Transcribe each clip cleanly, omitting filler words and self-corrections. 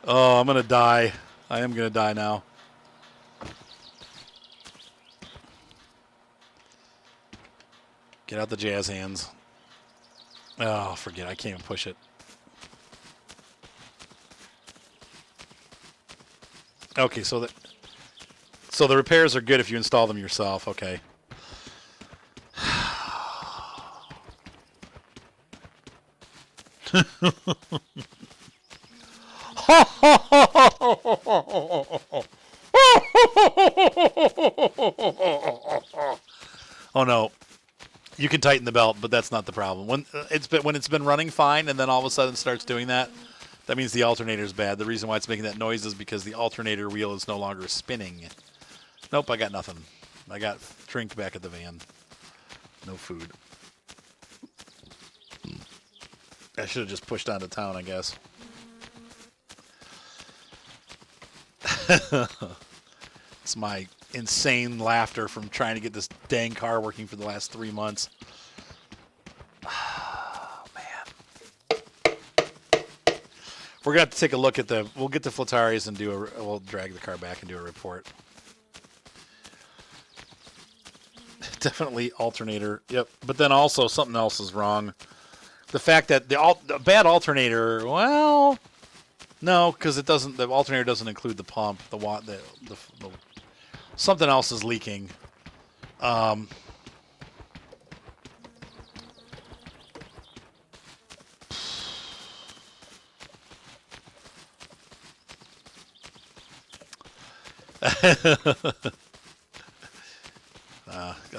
Oh, I'm gonna die. I am gonna die now. Get out the jazz hands. Oh, forget. I can't even push it. Okay, so the repairs are good if you install them yourself. Okay. Oh no. You can tighten the belt, but that's not the problem. When it's been running fine and then all of a sudden starts doing that, that means the alternator's bad. The reason why it's making that noise is because the alternator wheel is no longer spinning. Nope, I got nothing. I got drink back at the van. No food. I should have just pushed on to town, I guess. It's my insane laughter from trying to get this dang car working for the last 3 months. Oh, man. We're going to have to take a look at we'll get the fleetaris and we'll drag the car back and do a report. Definitely alternator. Yep. But then also something else is wrong. The fact that the bad alternator, well, no, because it doesn't. The alternator doesn't include the pump. The something else is leaking. The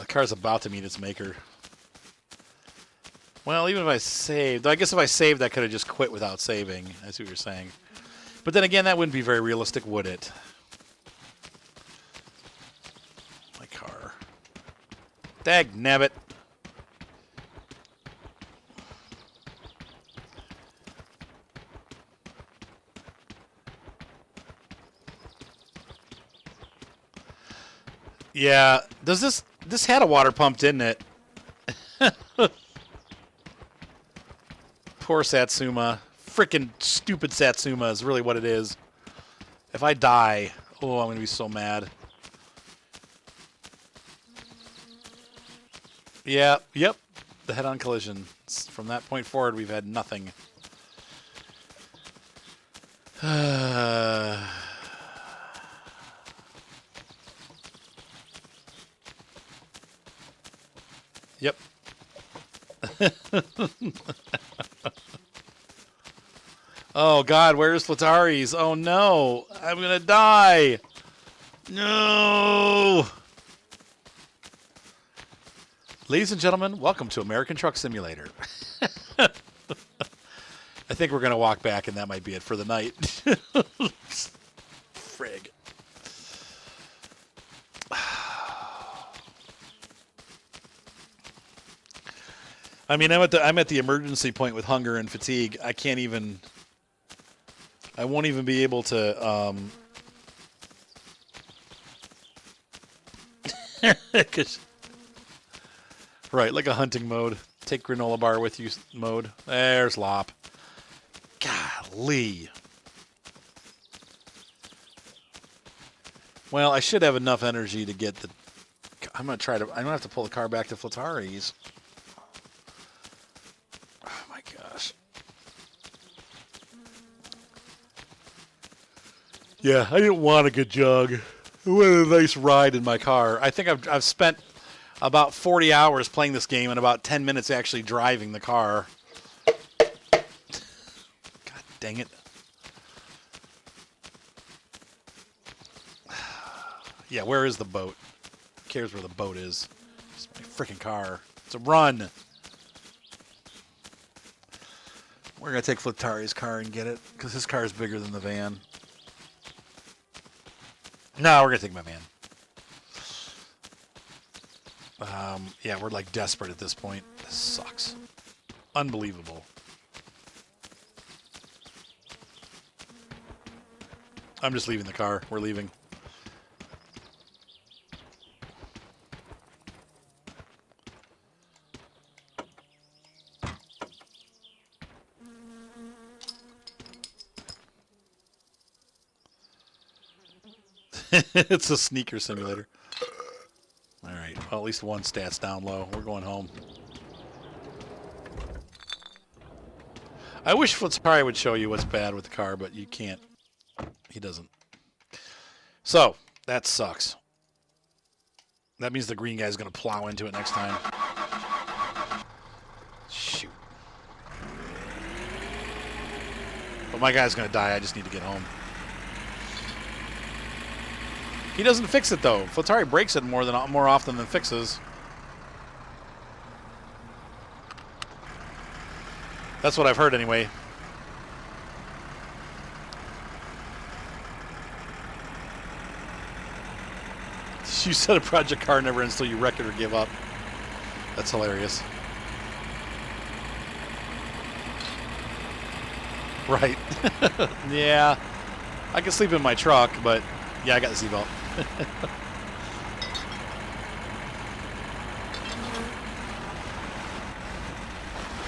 car's about to meet its maker. Well, even if I saved, I guess if I saved, I could have just quit without saving. I see what you're saying. But then again, that wouldn't be very realistic, would it? My car. Dag nabbit. Yeah. Does this had a water pump, didn't it? Poor Satsuma. Freaking stupid Satsuma is really what it is. If I die, oh, I'm going to be so mad. Yeah, yep. The head-on collision. From that point forward, we've had nothing. Yep. Oh, God, where's fleetaris? Oh, no. I'm going to die. No. Ladies and gentlemen, welcome to American Truck Simulator. I think we're going to walk back, and that might be it for the night. Frig. I mean, I'm at the emergency point with hunger and fatigue. I can't even. I won't even be able to. Right, like a hunting mode. Take granola bar with you mode. There's Lop. Golly. Well, I should have enough energy to get the. I'm gonna have to pull the car back to fleetaris. Oh my gosh. Yeah, I didn't want a good jog. I wanted a nice ride in my car. I think I've spent about 40 hours playing this game and about 10 minutes actually driving the car. God dang it. Yeah, where is the boat? Who cares where the boat is? It's my freaking car. It's a run. We're going to take fleetari's car and get it because his car is bigger than the van. No, we're going to take my van. Yeah, we're like desperate at this point. This sucks. Unbelievable. I'm just leaving the car. We're leaving. It's a sneaker simulator. All right. Well, at least one stat's down low. We're going home. I wish fleetari would show you what's bad with the car, but you can't. He doesn't. So, that sucks. That means the green guy's going to plow into it next time. Shoot. But my guy's going to die. I just need to get home. He doesn't fix it, though. fleetari breaks it more often than fixes. That's what I've heard, anyway. You said a project car never ends until you wreck it or give up. That's hilarious. Right. Yeah. I can sleep in my truck, but yeah, I got the seatbelt.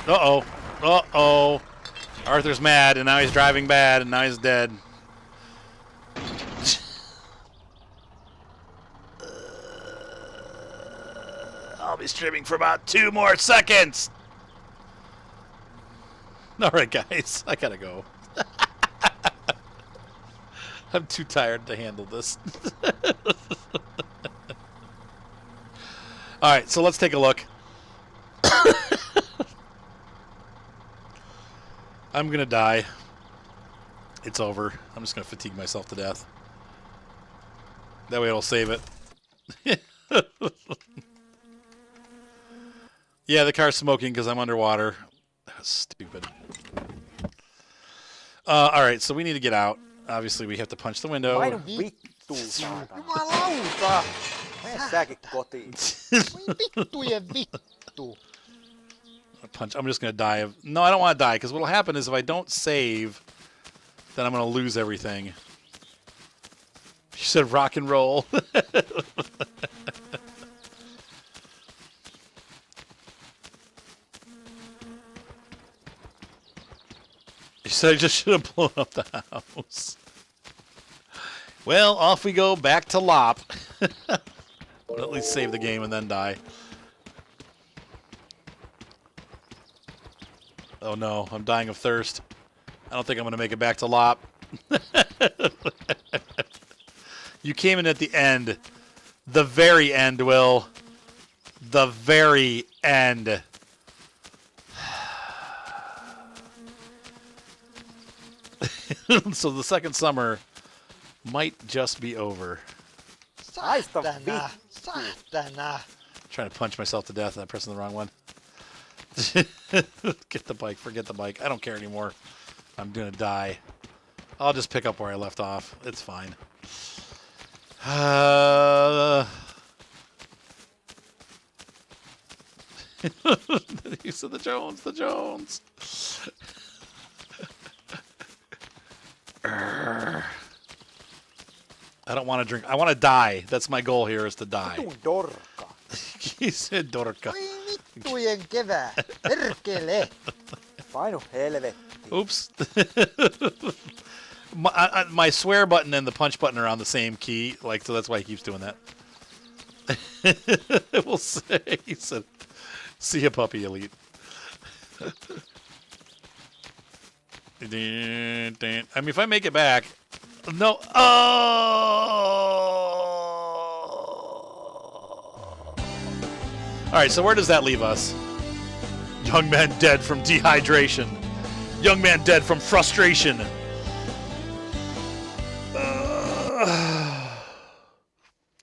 Uh-oh. Uh-oh. Arthur's mad, and now he's driving bad, and now he's dead. I'll be streaming for about 2 more seconds. All right, guys. I gotta go. I'm too tired to handle this. All right, so let's take a look. I'm going to die. It's over. I'm just going to fatigue myself to death. That way it'll save it. Yeah, the car's smoking because I'm underwater. That's stupid. All right, so we need to get out. Obviously, we have to punch the window. Painu vittuun, saatana. Jumalauta! Mene säkin kotiin. Vittujen vittu. Punch. I'm just going to die. No, I don't want to die, because what will happen is if I don't save, then I'm going to lose everything. You said rock and roll. You said I just should have blown up the house. Well, off we go back to Lop. We'll at least save the game and then die. Oh no, I'm dying of thirst. I don't think I'm going to make it back to Lop. You came in at the end. The very end, Will. The very end. So the second summer might just be over. Saatana. Saatana. Trying to punch myself to death. I'm pressing the wrong one. Get the bike. Forget the bike. I don't care anymore. I'm going to die. I'll just pick up where I left off. It's fine. You said the Jones. The Jones. I don't want to drink. I want to die. That's my goal here, is to die. Vitun dorka. He said dorka. Oi vittujen kevää. Perkele. Painu helvetti. Oops. My swear button and the punch button are on the same key, so that's why he keeps doing that. We'll say. He said, see ya, puppy elite. I mean, if I make it back... No. Oh! All right, so where does that leave us? Young man dead from dehydration. Young man dead from frustration.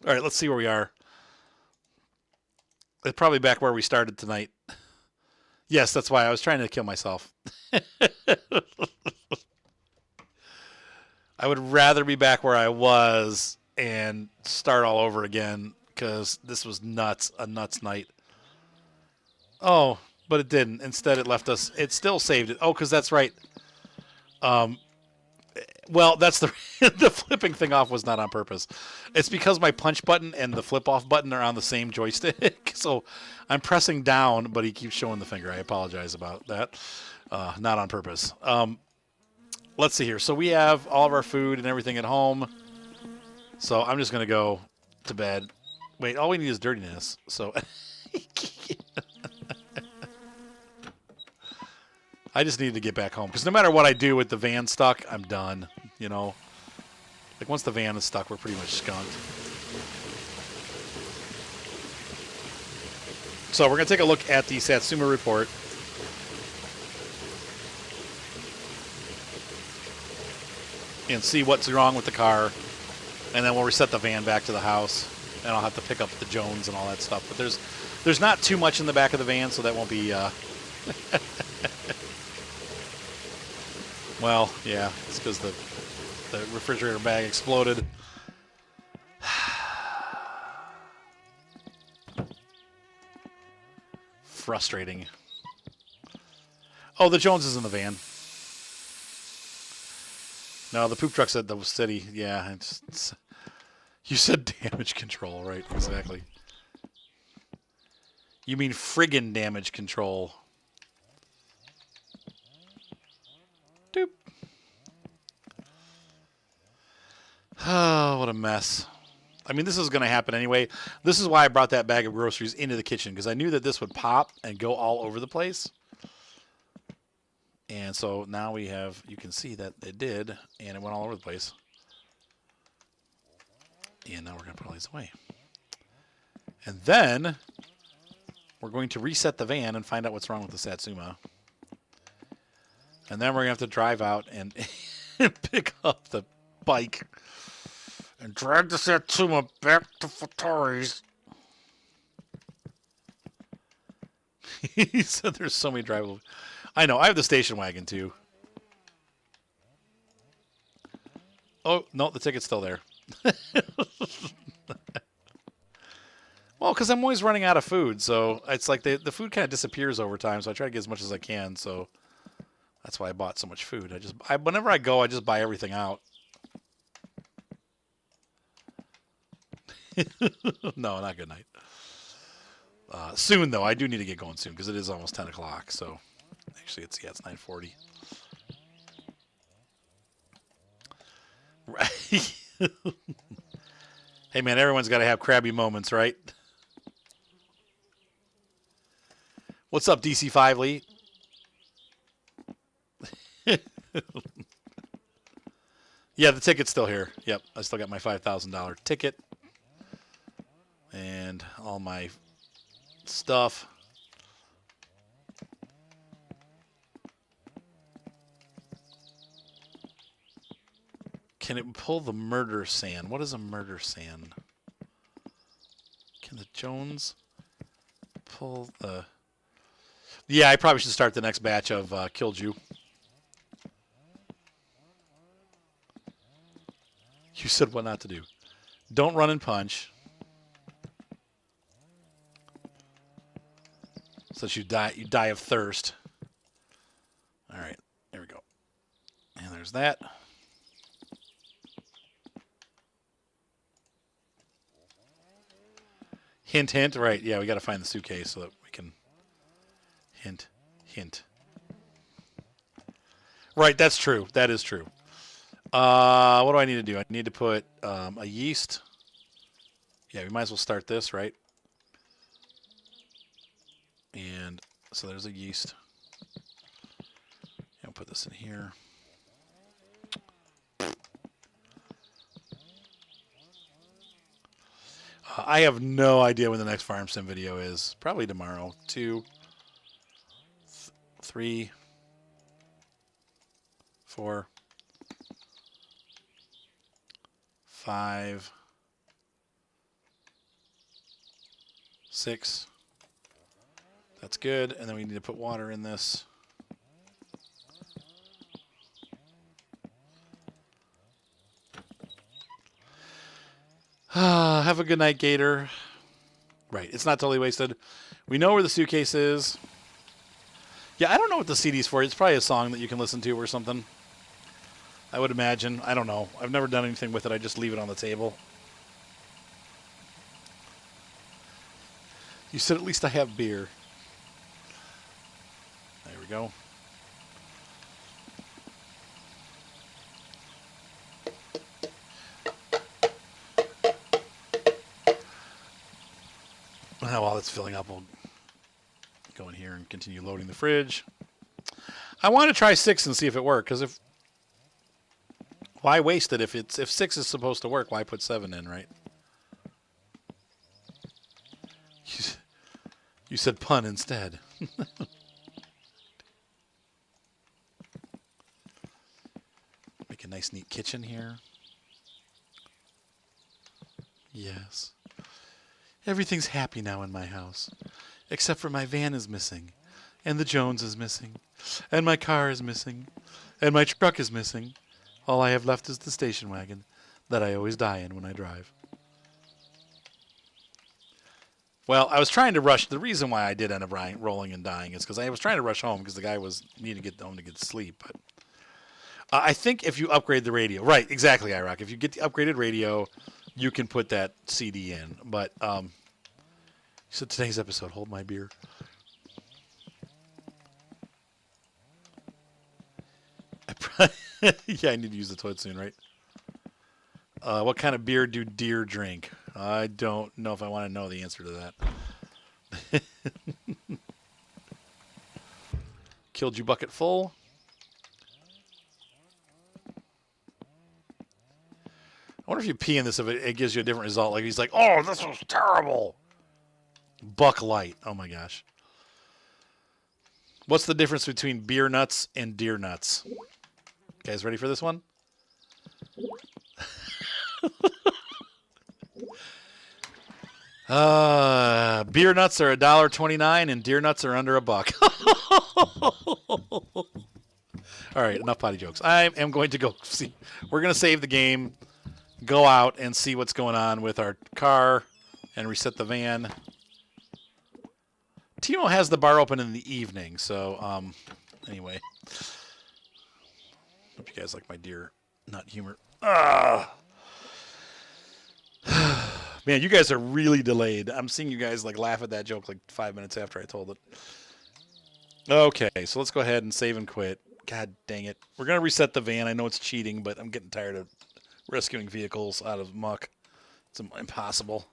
All right, let's see where we are. It's probably back where we started tonight. Yes, that's why I was trying to kill myself. I would rather be back where I was and start all over again, because this was nuts, a nuts night. Oh, but it didn't. Instead, it left us. It still saved it. Oh, because that's right. Well, that's the flipping thing off was not on purpose. It's because my punch button and the flip off button are on the same joystick. So I'm pressing down, but he keeps showing the finger. I apologize about that. Not on purpose. Let's see here. So we have all of our food and everything at home. So I'm just going to go to bed. Wait, all we need is dirtiness. So I just need to get back home. Because no matter what I do with the van stuck, I'm done. You know? Like, once the van is stuck, we're pretty much skunked. So we're going to take a look at the Satsuma report. And see what's wrong with the car. And then we'll reset the van back to the house. And I'll have to pick up the Jones and all that stuff. But there's not too much in the back of the van, so that won't be... Well, yeah, it's because the refrigerator bag exploded. Frustrating. Oh, the Jones is in the van. No, the poop truck's at the city. Yeah, you said damage control, right? Exactly. You mean friggin' damage control. Doop. Oh, what a mess. I mean, this is going to happen anyway. This is why I brought that bag of groceries into the kitchen, because I knew that this would pop and go all over the place. And so now we have, you can see that it did, and it went all over the place. And now we're going to put all these away. And then we're going to reset the van and find out what's wrong with the Satsuma. And then we're going to have to drive out and pick up the bike and drag the Satsuma back to fleetari's. He said there's so many drivable. I know. I have the station wagon, too. Oh, no, the ticket's still there. Well, because I'm always running out of food, so it's like the food kind of disappears over time, so I try to get as much as I can, so that's why I bought so much food. Whenever I go, I just buy everything out. No, not good night. Soon, though. I do need to get going soon, because it is almost 10 o'clock, so... Actually, it's 9:40. Right. Hey, man, everyone's got to have crabby moments, right? What's up, DC5 Lee? Yeah, the ticket's still here. Yep, I still got my $5,000 ticket. And all my stuff. Can it pull the murder sand? What is a murder sand? Can the Jones pull the... Yeah, I probably should start the next batch of Killju. You said what not to do. Don't run and punch. So that you die of thirst. All right, there we go. And there's that. Hint, hint. Right, yeah, we got to find the suitcase so that we can... Hint, hint. Right, that's true. That is true. What do I need to do? I need to put a yeast. Yeah, we might as well start this, right? And so there's a yeast. I'll put this in here. I have no idea when the next farm sim video is. Probably tomorrow. 2, 3, 4, 5, 6. That's good. And then we need to put water in this. Have a good night, Gator. Right, it's not totally wasted. We know where the suitcase is. Yeah, I don't know what the CD's for. It's probably a song that you can listen to or something. I would imagine. I don't know. I've never done anything with it. I just leave it on the table. You said at least I have beer. There we go. while it's filling up, we'll go in here and continue loading the fridge. I want to try 6 and see if it works, because why waste it if 6 is supposed to work? Why put 7 in, right? You said pun instead. Make a nice, neat kitchen here. Yes. Everything's happy now in my house, except for my van is missing, and the Jones is missing, and my car is missing, and my truck is missing. All I have left is the station wagon that I always die in when I drive. Well, I was trying to rush. The reason why I did end up rolling and dying is because I was trying to rush home because the guy needed to get home to get sleep. But I think if you upgrade the radio, right, exactly, IROC. If you get the upgraded radio, you can put that CD in. But so today's episode, hold my beer. Yeah, I need to use the toilet soon, right? What kind of beer do deer drink? I don't know if I want to know the answer to that. Killed you bucket full. I wonder if you pee in this, if it gives you a different result. Like he's like, oh, this was terrible. Buck Light. Oh my gosh. What's the difference between beer nuts and deer nuts? You guys ready for this one? Beer nuts are $1.29 and deer nuts are under $1. All right, enough potty jokes. I am going to go see. We're going to save the game, go out and see what's going on with our car, and reset the van. Timo has the bar open in the evening, so anyway. Hope you guys like my deer nut humor. Man, you guys are really delayed. I'm seeing you guys like laugh at that joke like 5 minutes after I told it. Okay, so let's go ahead and save and quit. God dang it. We're going to reset the van. I know it's cheating, but I'm getting tired of rescuing vehicles out of muck. It's impossible.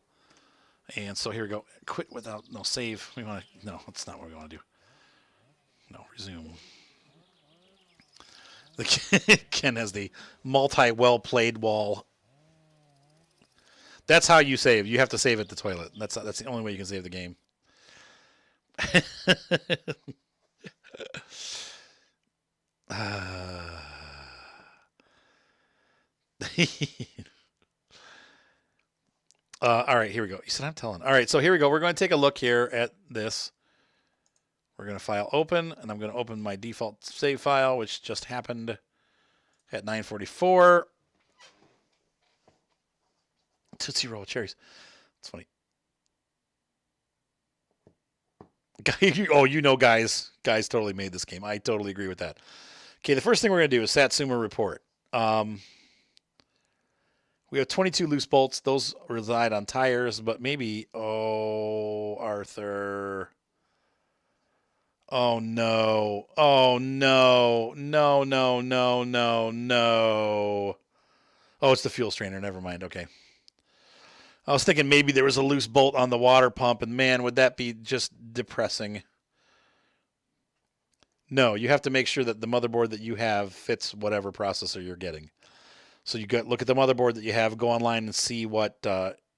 And so here we go. Quit without, no, save. No, that's not what we want to do. No, resume. Ken has the multi-well-played wall. That's how you save. You have to save at the toilet. That's the only way you can save the game. All right, here we go. You said I'm telling. All right, so here we go. We're going to take a look here at this. We're going to file open, and I'm going to open my default save file, which just happened at 9:44. Tootsie Roll cherries. It's funny. Oh, you know, guys totally made this game. I totally agree with that. Okay, the first thing we're going to do is Satsuma report. We have 22 loose bolts. Those reside on tires, but maybe, oh, Arthur. Oh, no. Oh, no. No, no, no, no, no. Oh, it's the fuel strainer. Never mind. Okay. I was thinking maybe there was a loose bolt on the water pump, and man, would that be just depressing. No, you have to make sure that the motherboard that you have fits whatever processor you're getting. So you look at the motherboard that you have, go online and see what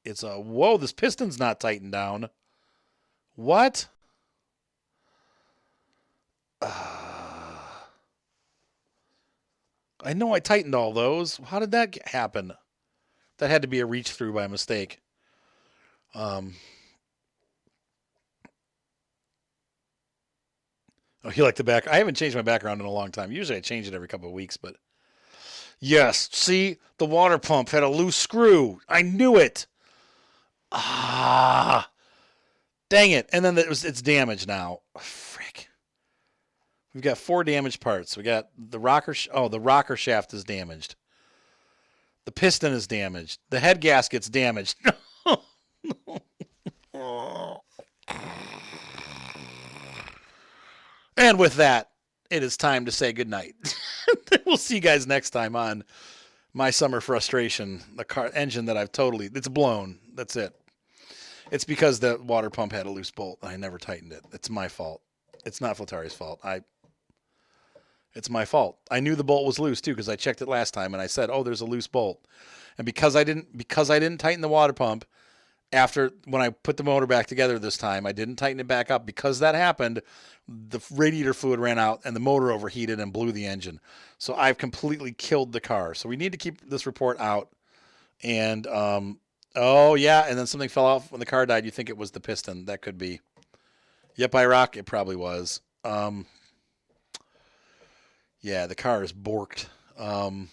it's a. Whoa, this piston's not tightened down. What? I know I tightened all those. How did that happen? That had to be a reach through by mistake. Oh, you like the back? I haven't changed my background in a long time. Usually I change it every couple of weeks, but yes. See, the water pump had a loose screw. I knew it. Ah, dang it! And then it's damaged now. Frick. We've got 4 damaged parts. We got the rocker. The rocker shaft is damaged. The piston is damaged. The head gasket's damaged. And with that, it is time to say goodnight. We'll see you guys next time on My Summer Frustration, the car engine that it's blown. That's it. It's because the water pump had a loose bolt. I never tightened it. It's my fault. It's not fleetari's fault. It's my fault. I knew the bolt was loose too because I checked it last time and I said, "Oh, there's a loose bolt." And because I didn't tighten the water pump after when I put the motor back together this time, I didn't tighten it back up. Because that happened, the radiator fluid ran out and the motor overheated and blew the engine. So I've completely killed the car. So we need to keep this report out. And oh yeah, and then something fell off when the car died. You think it was the piston? That could be. Yep, Iraq. It probably was. Yeah, the car is borked. Wow.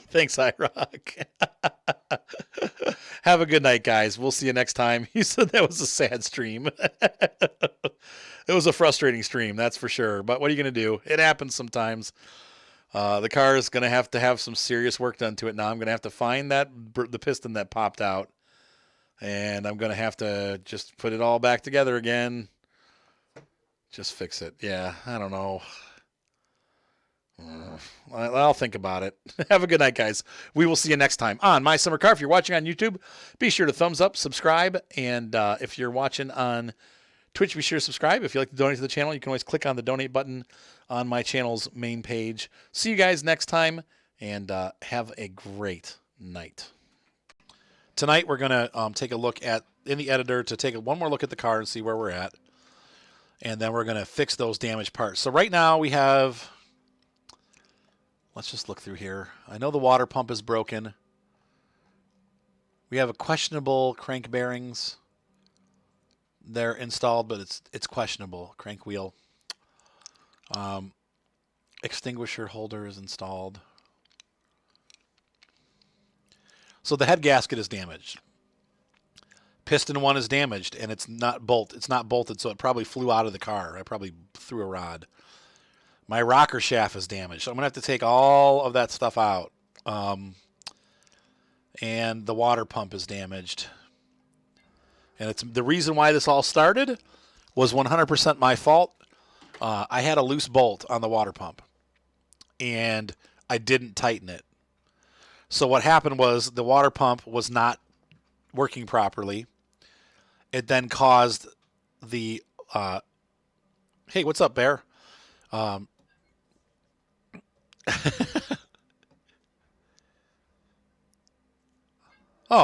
Thanks, iRock. Have a good night, guys. We'll see you next time. You said that was a sad stream. It was a frustrating stream, that's for sure. But what are you going to do? It happens sometimes. The car is going to have some serious work done to it now. I'm going to have to find the piston that popped out. And I'm going to have to just put it all back together again. Just fix it. Yeah, I don't know. I'll think about it. Have a good night, guys. We will see you next time on My Summer Car. If you're watching on YouTube, be sure to thumbs up, subscribe, and if you're watching on Twitch, be sure to subscribe. If you'd like to donate to the channel, you can always click on the donate button on my channel's main page. See you guys next time, and have a great night. Tonight, we're going to take a look in the editor to take one more look at the car and see where we're at. And then we're going to fix those damaged parts. So right now we have, let's just look through here. I know the water pump is broken. We have a questionable crank bearings. They're installed, but it's questionable. Crank wheel. Extinguisher holder is installed. So the head gasket is damaged. Piston 1 is damaged, and it's not bolted, so it probably flew out of the car. I probably threw a rod. My rocker shaft is damaged, so I'm going to have to take all of that stuff out. And the water pump is damaged. And it's the reason why this all started was 100% my fault. I had a loose bolt on the water pump, and I didn't tighten it. So what happened was the water pump was not working properly. It then caused the hey, what's up, Bear? Oh,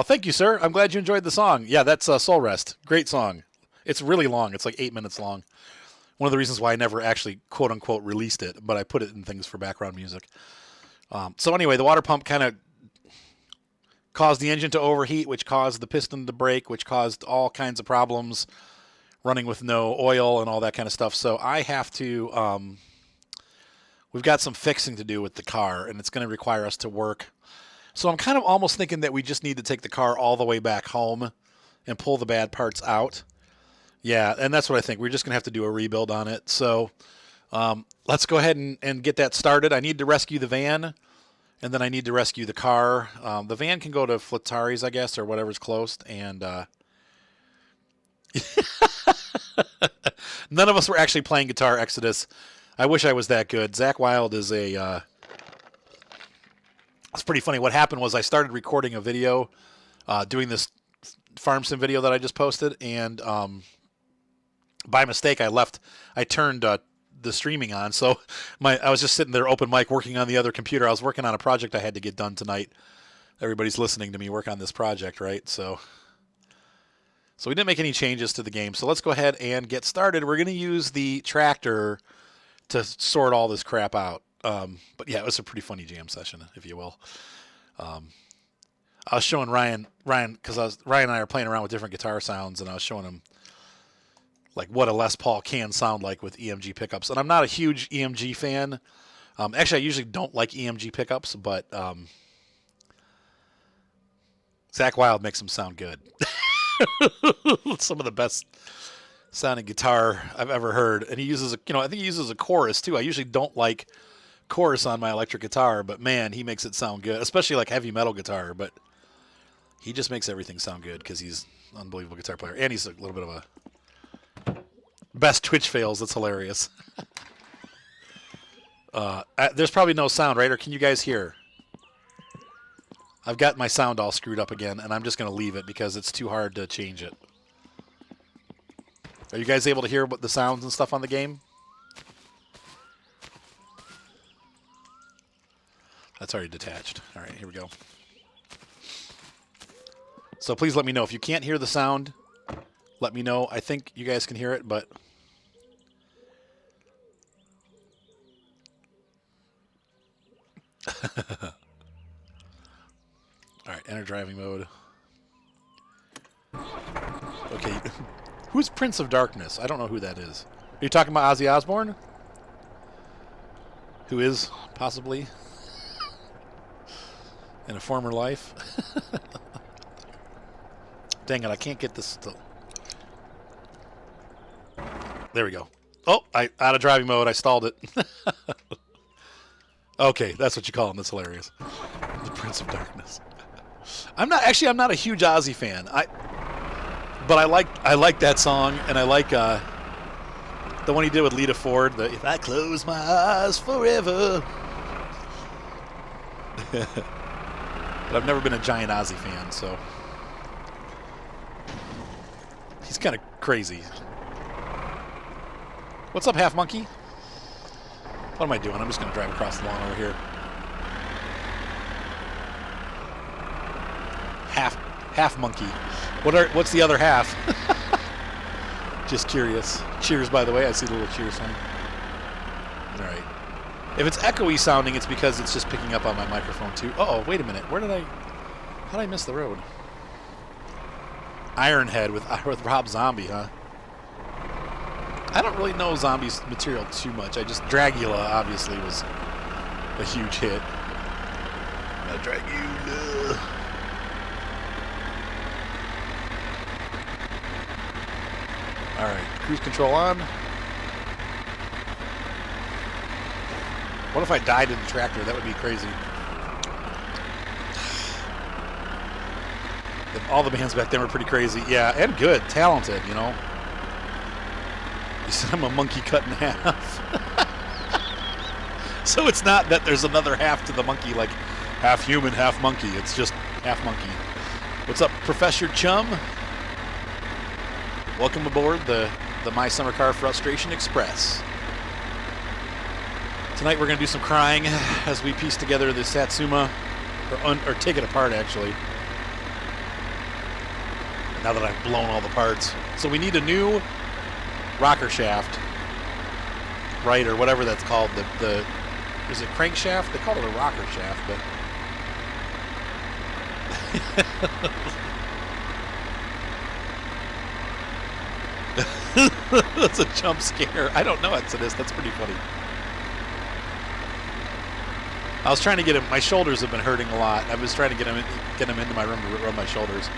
thank you, sir. I'm glad you enjoyed the song. Yeah, that's Soul Rest. Great song. It's really long. It's like 8 minutes long. One of the reasons why I never actually, quote unquote, released it, but I put it in things for background music. So anyway, the water pump kind of caused the engine to overheat, which caused the piston to break, which caused all kinds of problems running with no oil and all that kind of stuff. So I have to, we've got some fixing to do with the car, and it's going to require us to work. So I'm kind of almost thinking that we just need to take the car all the way back home and pull the bad parts out. Yeah, and that's what I think. We're just going to have to do a rebuild on it. So let's go ahead and get that started. I need to rescue the van, and then I need to rescue the car. The van can go to fleetari's, I guess, or whatever's close. And none of us were actually playing Guitar Exodus. I wish I was that good. Zach Wild is a... it's pretty funny. What happened was I started recording a video, doing this farm sim video that I just posted, and by mistake I turned the streaming on. So I was just sitting there open mic working on the other computer. I was working on a project I had to get done tonight. Everybody's listening to me work on this project, right? So we didn't make any changes to the game. So let's go ahead and get started. We're going to use the tractor to sort all this crap out. But yeah, it was a pretty funny jam session, if you will. I was showing Ryan, because Ryan and I are playing around with different guitar sounds, and I was showing him like what a Les Paul can sound like with EMG pickups. And I'm not a huge EMG fan. Actually, I usually don't like EMG pickups, but Zach Wild makes them sound good. Some of the best sounding guitar I've ever heard. And he uses I think he uses a chorus too. I usually don't like chorus on my electric guitar, but man, he makes it sound good, especially like heavy metal guitar. But he just makes everything sound good because he's an unbelievable guitar player, and he's a little bit of a best Twitch fails. That's hilarious. There's probably no sound, right? Or can you guys hear? I've got my sound all screwed up again, and I'm just going to leave it because it's too hard to change it. Are you guys able to hear what the sounds and stuff on the game? That's already detached. All right, here we go. So please let me know. If you can't hear the sound, let me know. I think you guys can hear it, but... All right, enter driving mode. Okay, who's Prince of Darkness? I don't know who that is. Are you talking about Ozzy Osbourne? Who is possibly in a former life? Dang it, I can't get this still. There we go. Oh, out of driving mode. I stalled it. Okay, that's what you call him. That's hilarious. The Prince of Darkness. I'm not a huge Ozzy fan. But I like that song, and I like the one he did with Lita Ford. The "If I Close My Eyes Forever." But I've never been a giant Ozzy fan, so he's kind of crazy. What's up, Half Monkey? What am I doing? I'm just going to drive across the lawn over here. Half Monkey. What's the other half? Just curious. Cheers, by the way. I see the little cheers sign. All right. If it's echoey sounding, it's because it's just picking up on my microphone too. Uh-oh, wait a minute. How did I miss the road? Ironhead with Rob Zombie, huh? I don't really know Zombie's material too much. Dragula obviously was a huge hit. Dragula. All right, cruise control on. What if I died in the tractor? That would be crazy. All the bands back then were pretty crazy. Yeah, and good, talented, you know. He said I'm a monkey cut in half. So it's not that there's another half to the monkey, like half human, half monkey. It's just half monkey. What's up, Professor Chum? Welcome aboard the My Summer Car Frustration Express. Tonight we're going to do some crying as we piece together the Satsuma, or take it apart actually. Now that I've blown all the parts. So we need a new rocker shaft, right, or whatever that's called. The is it crankshaft? They call it a rocker shaft, but that's a jump scare. I don't know, Exodus. That's pretty funny. I was trying to get him. My shoulders have been hurting a lot. I was trying to get him into my room to rub my shoulders.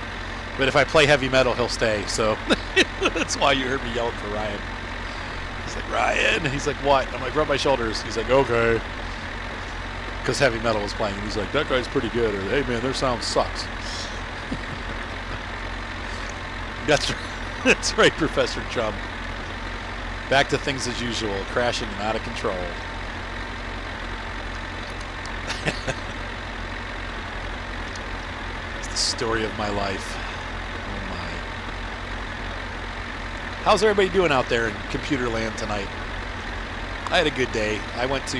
But if I play heavy metal, he'll stay. So that's why you heard me yelling for Ryan. He's like, Ryan. He's like, what? I'm like, rub my shoulders. He's like, okay. Because heavy metal was playing. And he's like, that guy's pretty good. Or, hey, man, their sound sucks. That's right, Professor Chum. Back to things as usual. Crashing and out of control. It's the story of my life. Oh my. How's everybody doing out there in computer land tonight? I had a good day. I went to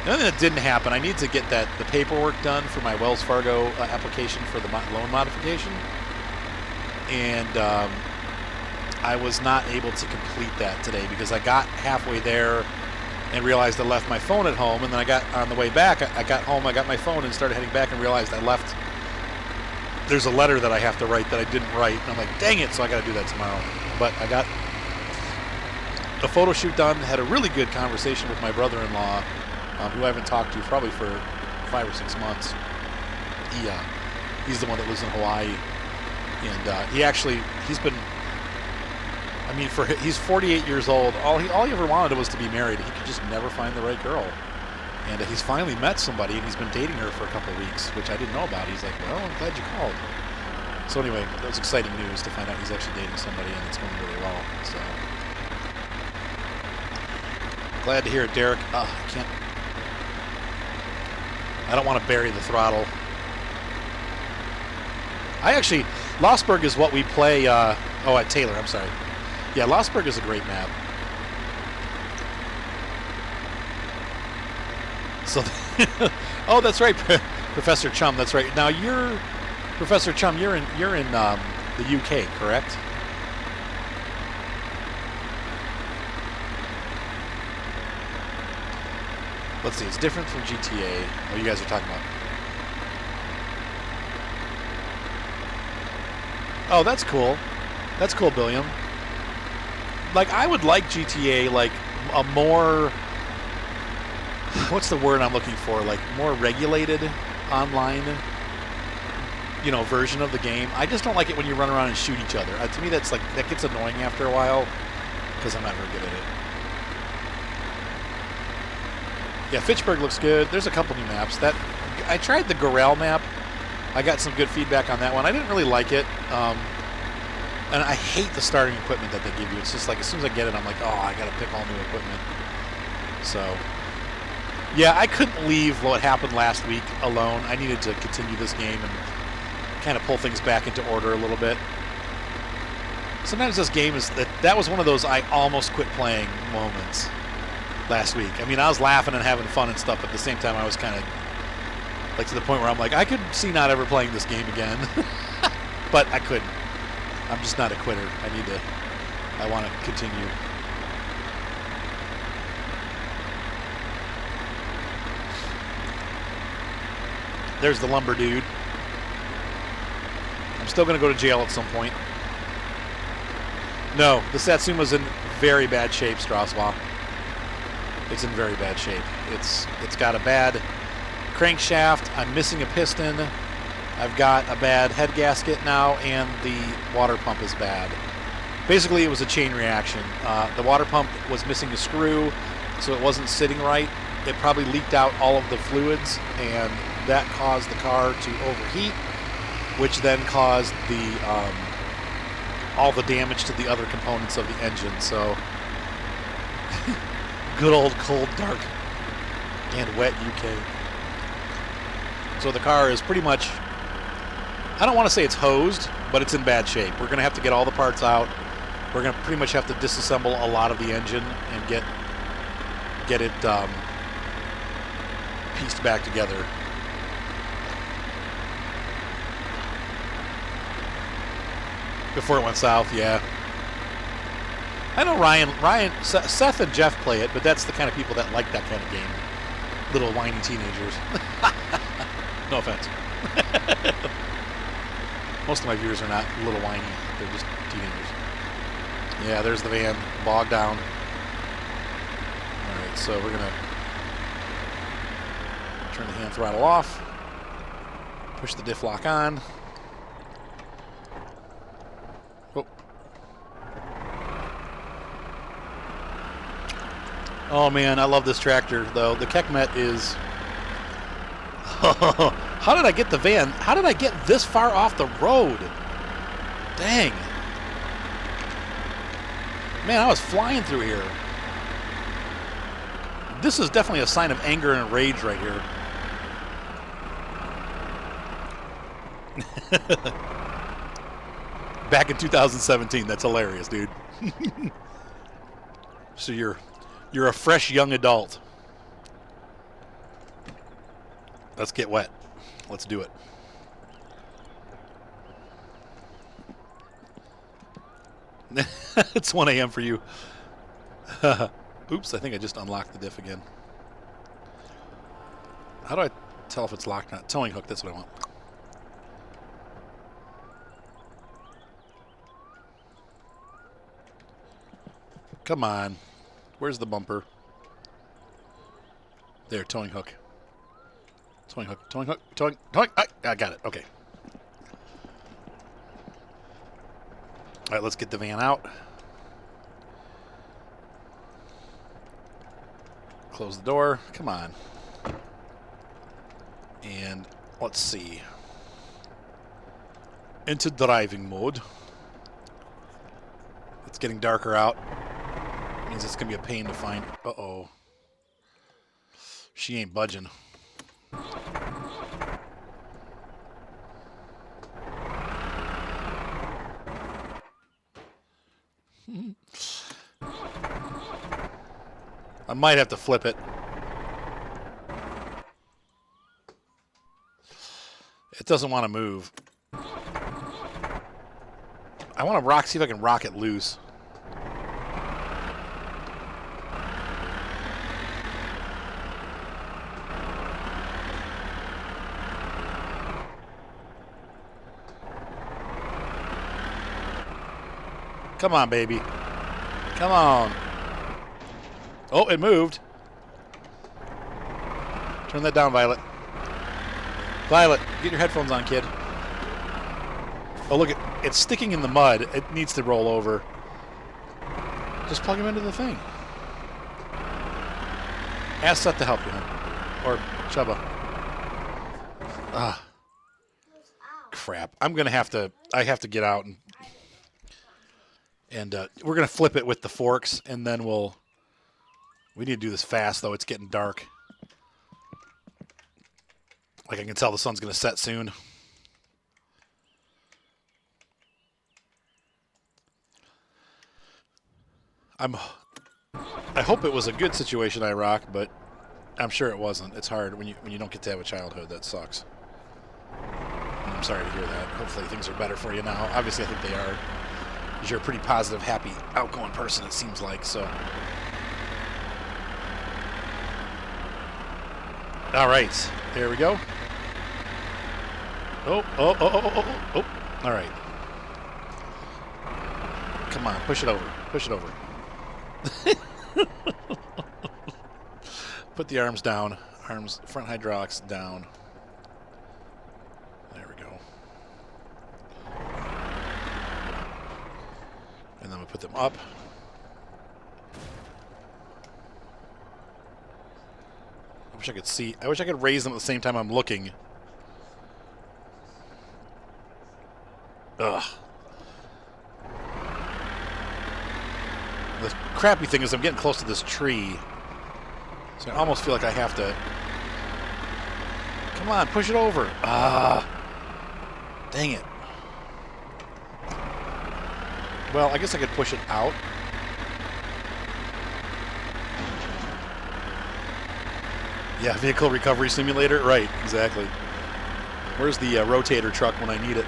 nothing that didn't happen. I need to get the paperwork done for my Wells Fargo application for the loan modification, and I was not able to complete that today because I got halfway there and realized I left my phone at home, and then I got on the way back. I got home, I got my phone, and started heading back, and realized I left. There's a letter that I have to write that I didn't write, and I'm like, dang it! So I got to do that tomorrow. But I got a photo shoot done. Had a really good conversation with my brother-in-law, who I haven't talked to probably for 5 or 6 months. He's the one that lives in Hawaii, and he's been. I mean, he's 48 years old. All he ever wanted was to be married. He could just never find the right girl. And he's finally met somebody, and he's been dating her for a couple of weeks, which I didn't know about. He's like, well, I'm glad you called. So anyway, that was exciting news to find out he's actually dating somebody, and it's going really well. So Glad to hear it, Derek. I can't. I don't want to bury the throttle. I actually, Lossburg is what we play. At Taylor. I'm sorry. Yeah, Lossburg is a great map. So, oh, that's right, Professor Chum. That's right. Now you're Professor Chum. You're in the UK, correct? Let's see. It's different from GTA. Oh, you guys are talking about. Oh, that's cool. That's cool, Billiam. Like, I would like GTA, like, a more, what's the word I'm looking for? Like, more regulated online, you know, version of the game. I just don't like it when you run around and shoot each other. To me, that's like, that gets annoying after a while, because I'm not very good at it. Yeah, Fitchburg looks good. There's a couple new maps. I tried the Gorel map. I got some good feedback on that one. I didn't really like it. And I hate the starting equipment that they give you. It's just like, as soon as I get it, I'm like, oh, I got to pick all new equipment. So, yeah, I couldn't leave what happened last week alone. I needed to continue this game and kind of pull things back into order a little bit. Sometimes this game is, that was one of those I almost quit playing moments last week. I mean, I was laughing and having fun and stuff, but at the same time, I was kind of, like, to the point where I'm like, I could see not ever playing this game again. But I couldn't. I'm just not a quitter. I want to continue. There's the lumber dude. I'm still going to go to jail at some point. No, the Satsuma's in very bad shape, Strasbourg. It's in very bad shape. It's got a bad crankshaft. I'm missing a piston. I've got a bad head gasket now, and the water pump is bad. Basically, it was a chain reaction. The water pump was missing a screw, so it wasn't sitting right. It probably leaked out all of the fluids, and that caused the car to overheat, which then caused all the damage to the other components of the engine. So, good old cold, dark, and wet UK. So the car is pretty much, I don't want to say it's hosed, but it's in bad shape. We're going to have to get all the parts out. We're going to pretty much have to disassemble a lot of the engine and get it pieced back together. Before it went south, yeah. I know Seth and Jeff play it, but that's the kind of people that like that kind of game. Little whiny teenagers. No offense. Most of my viewers are not little whiny. They're just teenagers. Yeah, there's the van. Bogged down. All right, so we're going to turn the hand throttle off. Push the diff lock on. Oh. Oh, man, I love this tractor, though. The Kekmet is... How did I get the van? How did I get this far off the road? Dang. Man, I was flying through here. This is definitely a sign of anger and rage right here. Back in 2017, that's hilarious, dude. So you're a fresh young adult. Let's get wet. Let's do it. It's 1 a.m. for you. Oops, I think I just unlocked the diff again. How do I tell if it's locked or not? Towing hook, that's what I want. Come on. Where's the bumper? There, towing hook. Towing hook, towing hook, towing. I got it. Okay. All right, let's get the van out. Close the door. Come on. And let's see. Into driving mode. It's getting darker out. Means it's going to be a pain to find. Uh-oh. She ain't budging. I might have to flip it. It doesn't want to move. I want to see if I can rock it loose. Come on, baby. Come on. Oh, it moved. Turn that down, Violet. Violet, get your headphones on, kid. Oh, look, it's sticking in the mud. It needs to roll over. Just plug him into the thing. Ask Seth to help you, huh? Or Chubba. Ah. Crap. I'm going to have to... I have to get out and we're going to flip it with the forks, and then we'll... We need to do this fast, though. It's getting dark. Like, I can tell the sun's going to set soon. I hope it was a good situation I rocked, but I'm sure it wasn't. It's hard when you don't get to have a childhood. That sucks. And I'm sorry to hear that. Hopefully things are better for you now. Obviously, I think they are. Because you're a pretty positive, happy, outgoing person, it seems like, so... All right, there we go. Oh. All right. Come on, push it over. Push it over. Put the arms down. Arms, front hydraulics down. There we go. And then we put them up. I wish I could see. I wish I could raise them at the same time I'm looking. Ugh. The crappy thing is I'm getting close to this tree. So I almost feel like I have to... Come on, push it over. Ah. Dang it. Well, I guess I could push it out. Yeah, vehicle recovery simulator. Right, exactly. Where's the rotator truck when I need it?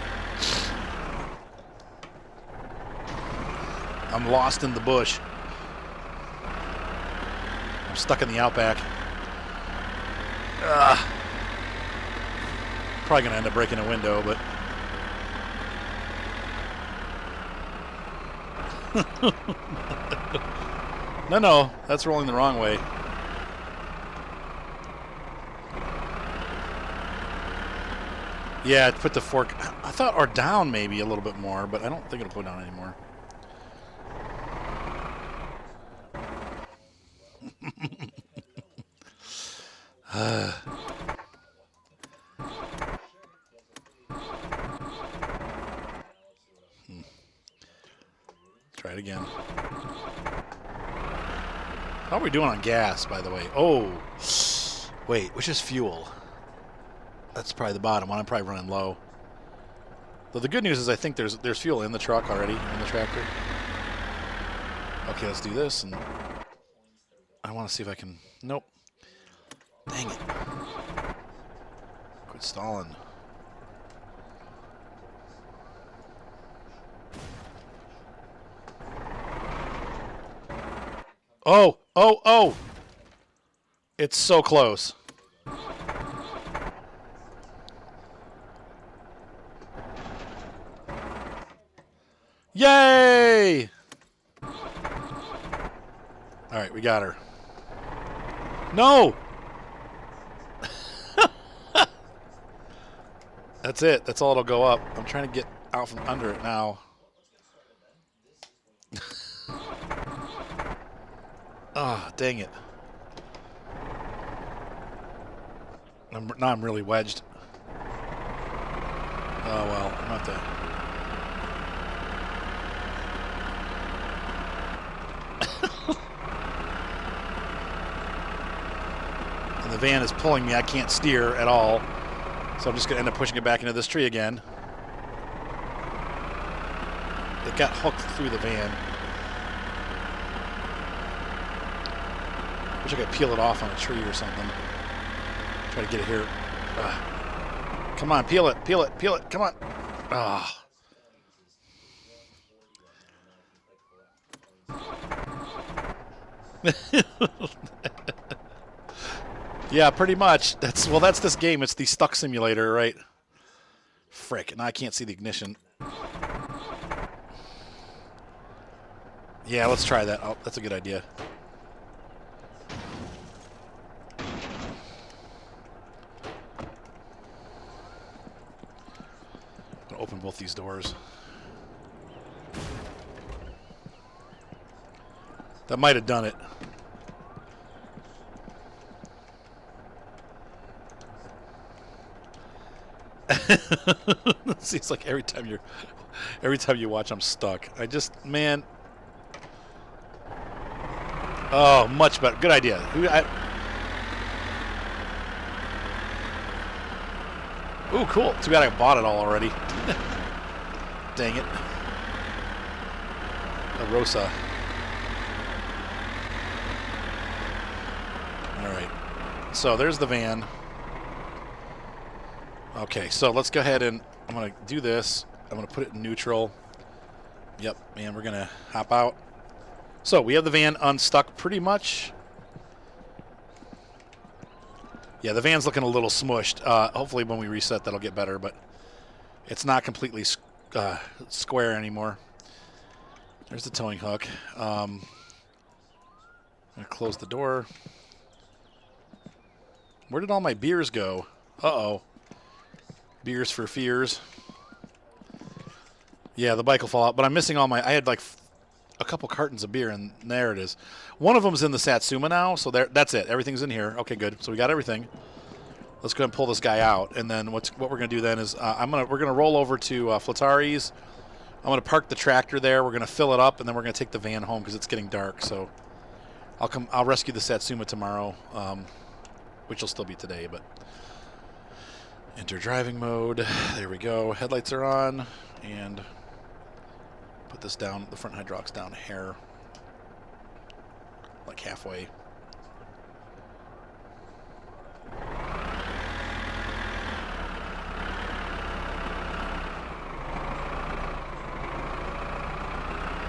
I'm lost in the bush. I'm stuck in the outback. Probably going to end up breaking a window, but... No, that's rolling the wrong way. Yeah, put the fork... I thought, or down maybe a little bit more, but I don't think it'll go down anymore. Try it again. How are we doing on gas, by the way? Oh, wait, which is fuel? That's probably the bottom one. I'm probably running low. Though the good news is I think there's fuel in the truck already, in the tractor. Okay, let's do this, and I want to see if I can... Nope. Dang it. Quit stalling. Oh! It's so close. Yay! All right, we got her. No! That's it. That's all it'll go up. I'm trying to get out from under it now. Ah, oh, dang it. Now I'm really wedged. Oh, well, I'm not there. And the van is pulling me. I can't steer at all. So I'm just going to end up pushing it back into this tree again. It got hooked through the van. Wish I could peel it off on a tree or something. Try to get it here. Come on, peel it, peel it, peel it. Come on. Yeah, pretty much. That's this game. It's the stuck simulator, right? Frick. Now I can't see the ignition. Yeah, let's try that. Oh, that's a good idea. I'm gonna open both these doors. That might have done it. It seems like every time you watch, I'm stuck. Man. Oh, much better. Good idea. Ooh, cool. Too bad I bought it all already. Dang it. A Rosa. All right. So there's the van. Okay, so let's go ahead and I'm going to do this. I'm going to put it in neutral. Yep, and we're going to hop out. So we have the van unstuck pretty much. Yeah, the van's looking a little smushed. Hopefully when we reset that'll get better, but it's not completely square anymore. There's the towing hook. I'm going to close the door. Where did all my beers go? Uh-oh. Beers for fears. Yeah, the bike will fall out, but I'm missing all my... I had like a couple cartons of beer, and there it is. One of them's in the Satsuma now, so that's it. Everything's in here. Okay, good. So we got everything. Let's go ahead and pull this guy out, and then what we're going to do then is we're going to roll over to Fleetari's. I'm going to park the tractor there. We're going to fill it up, and then we're going to take the van home because it's getting dark. So I'll rescue the Satsuma tomorrow, which will still be today, but... Enter driving mode. There we go. Headlights are on. And put this down, the front hydraulics down a hair. Like halfway.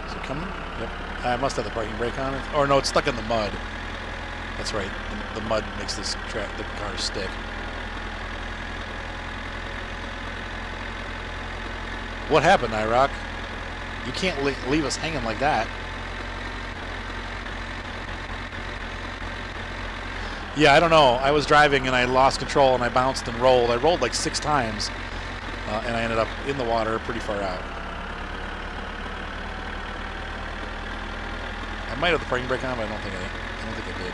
Is it coming? Yep. I must have the parking brake on it. Or no, it's stuck in the mud. That's right. The mud makes the car stick. What happened, IROC? You can't leave us hanging like that. Yeah, I don't know. I was driving and I lost control and I bounced and rolled. I rolled like 6 times, and I ended up in the water pretty far out. I might have the parking brake on, but I don't think I did.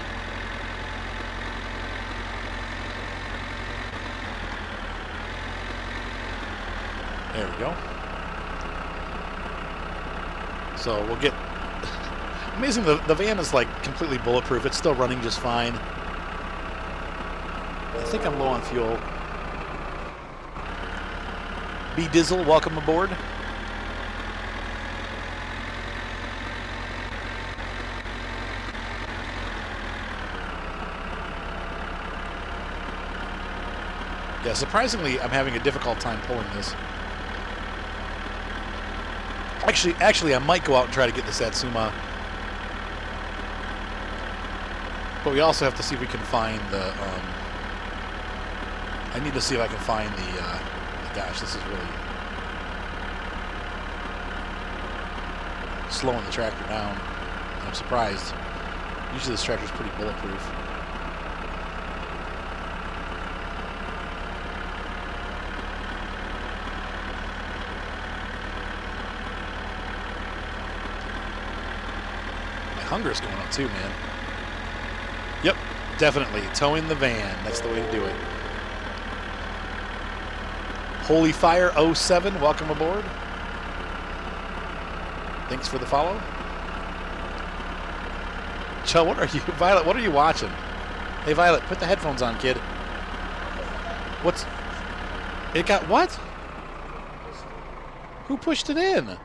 There we go. So we'll get... Amazing, the van is like completely bulletproof. It's still running just fine. I think I'm low on fuel. B Dizzle, welcome aboard. Yeah, surprisingly, I'm having a difficult time pulling this. Actually, I might go out and try to get the Satsuma. But we also have to see if we can find the... I need to see if I can find the... gosh, this is really... slowing the tractor down. I'm surprised. Usually this tractor's pretty bulletproof. Hunger's going up too, man. Yep, definitely. Towing the van. That's the way to do it. Holy Fire 07, welcome aboard. Thanks for the follow. Joe, what are you, Violet, what are you watching? Hey, Violet, put the headphones on, kid. What's... It got what? Who pushed it in?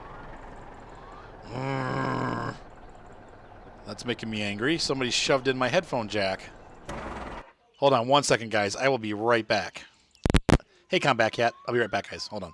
That's making me angry. Somebody shoved in my headphone jack. Hold on 1 second, guys. I will be right back. Hey, Combat Cat. I'll be right back, guys. Hold on.